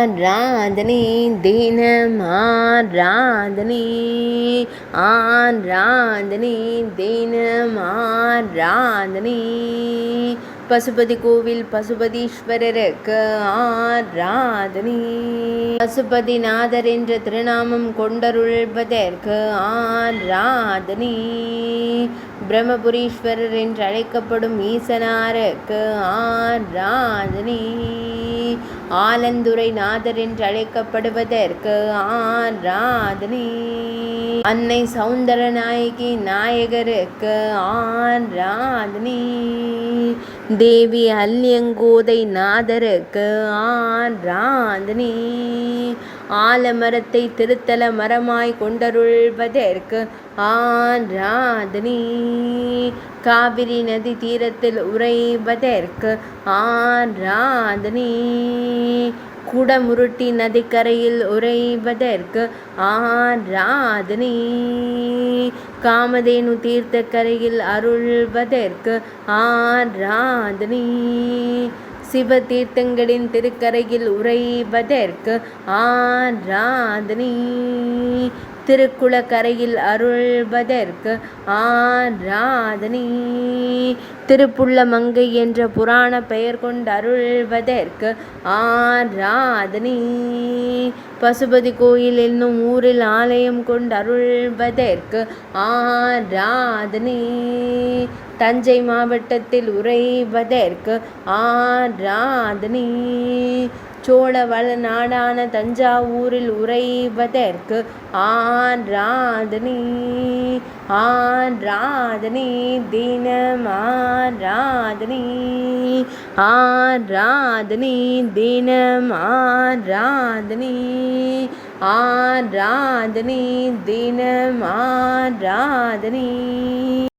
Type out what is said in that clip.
ஆராதனை தினம் ஆராதனை ஆராதனை தினம் ஆராதனை பசுபதி கோவில் பசுபதீஸ்வரருக்கு ஆராதனை பசுபதிநாதர் என்ற திருநாமம் கொண்டருள்வதற்கு ஆராதனை பிரம்மபுரீஸ்வரர் என்று அழைக்கப்படும் ஈசனாருக்கு ஆராதனை ஆலந்துரை நாதர் என்று அழைக்கப்படுவதற்கு ஆராதனை அன்னை சௌந்தரநாயகி நாயகருக்கு ஆராதனை தேவி அல்யங்கோதை நாதருக்கு ஆராதனை ஆலமரத்தை திருத்தல மரமாய் கொண்டருள்வதற்கு ஆராதனை காவிரி நதி தீரத்தில் உறைவதற்கு ஆராதனை குடமுருட்டி நதிக்கரையில் உறைவதற்கு ஆராதனை காமதேனு தீர்த்த கரையில் அருள்வதற்கு ஆராதனை சிவ தீர்த்தங்களின் திருக்கரையில் உறைவதற்கு ஆராதனை திருக்குளக்கரையில் அருள்வதற்கு ஆராதனை திருப்புள்ள மங்கை என்ற புராண பெயர் கொண்டு அருள்வதற்கு ஆராதனை பசுபதி கோயில் என்னும் ஊரில் ஆலயம் கொண்டு அருள்வதற்கு ஆராதனை தஞ்சை மாவட்டத்தில் உறைவதற்கு ஆராதனை சோழவள நாடான தஞ்சாவூரில் உறைவதற்கு ஆராதனை ஆராதனை தினம் ஆராதனை ஆராதனை தினம் ஆராதனை ஆராதனை தினம் ஆராதனை